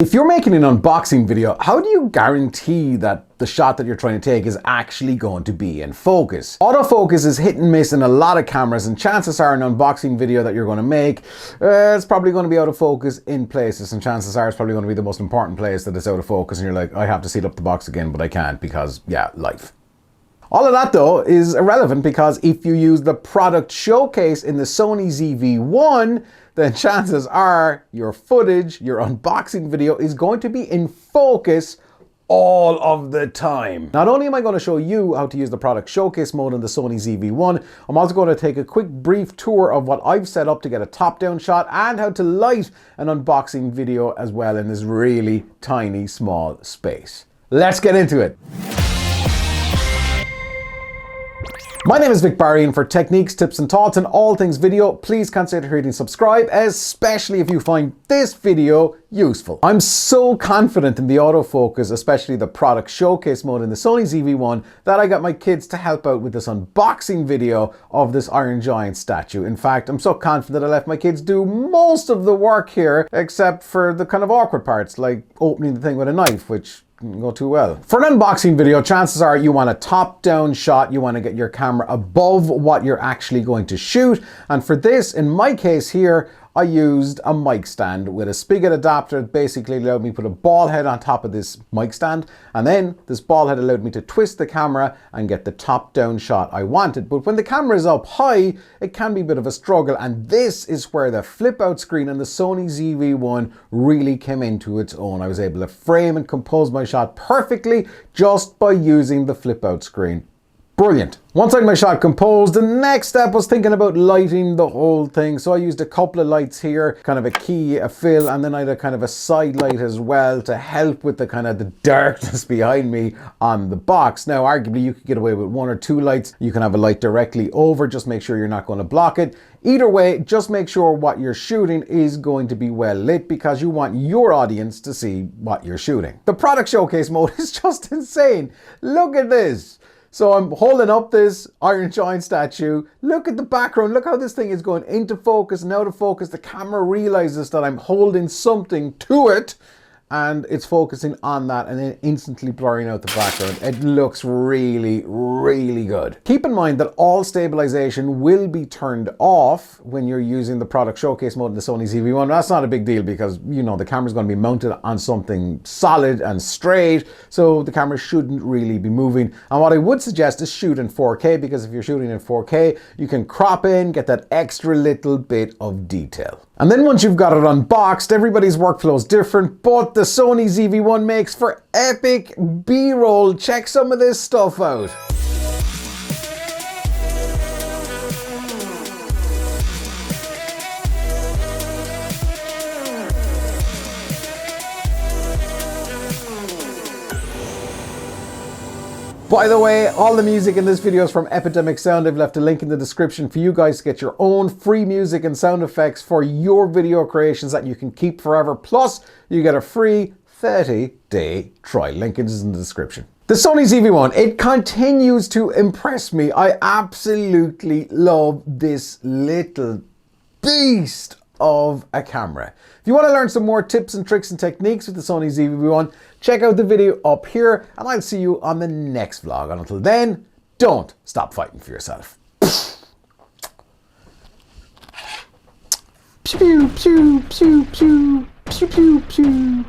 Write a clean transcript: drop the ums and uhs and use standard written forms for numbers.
If you're making an unboxing video, how do you guarantee that the shot that you're trying to take is actually going to be in focus? Autofocus is hit and miss in a lot of cameras, and chances are an unboxing video that you're going to make, it's probably going to be out of focus in places, and chances are it's probably going to be the most important place that it's out of focus, and you're like, I have to seal up the box again, but I can't because, yeah, life. All of that though is irrelevant, because if you use the product showcase in the Sony ZV-1, then chances are your footage, your unboxing video is going to be in focus all of the time. Not only am I going to show you how to use the product showcase mode in the Sony ZV-1, I'm also going to take a quick brief tour of what I've set up to get a top-down shot and how to light an unboxing video as well in this really tiny, small space. Let's get into it. My name is Vic Barry, and for techniques, tips and thoughts on all things video, please consider hitting subscribe, especially if you find this video useful. I'm so confident in the autofocus, especially the product showcase mode in the Sony ZV-1, that I got my kids to help out with this unboxing video of this Iron Giant statue. In fact, I'm so confident I left my kids do most of the work here, except for the kind of awkward parts, like opening the thing with a knife, which didn't go too well. For an unboxing video, chances are you want a top-down shot. You want to get your camera above what you're actually going to shoot. And for this, in my case here, I used a mic stand with a spigot adapter that basically allowed me to put a ball head on top of this mic stand, and then this ball head allowed me to twist the camera and get the top-down shot I wanted. But when the camera is up high, it can be a bit of a struggle, and this is where the flip-out screen on the Sony ZV-1 really came into its own. I was able to frame and compose my shot perfectly just by using the flip-out screen. Brilliant. Once I had my shot composed, the next step was thinking about lighting the whole thing. So I used a couple of lights here, kind of a key, a fill, and then I had a kind of a side light as well to help with the kind of the darkness behind me on the box. Now, arguably you could get away with one or two lights. You can have a light directly over, just make sure you're not going to block it. Either way, just make sure what you're shooting is going to be well lit, because you want your audience to see what you're shooting. The product showcase mode is just insane. Look at this. So I'm holding up this Iron Giant statue. Look at the background. Look how this thing is going into focus and out of focus. The camera realizes that I'm holding something to it, and it's focusing on that and then instantly blurring out the background. It looks really, really good. Keep in mind that all stabilization will be turned off when you're using the product showcase mode in the Sony ZV-1. That's not a big deal, because you know the camera's going to be mounted on something solid and straight, so the camera shouldn't really be moving. And what I would suggest is shoot in 4K, because if you're shooting in 4K, you can crop in, get that extra little bit of detail. And then once you've got it unboxed, everybody's workflow is different, but the Sony ZV-1 makes for epic B-roll. Check some of this stuff out. By the way, all the music in this video is from Epidemic Sound. I've left a link in the description for you guys to get your own free music and sound effects for your video creations that you can keep forever. Plus, you get a free 30-day trial. Link is in the description. The Sony ZV-1, it continues to impress me. I absolutely love this little beast of a camera. If you want to learn some more tips and tricks and techniques with the Sony ZV-1, check out the video up here, and I'll see you on the next vlog. And until then, don't stop fighting for yourself. Pew pew pew pew pew pew pew pew.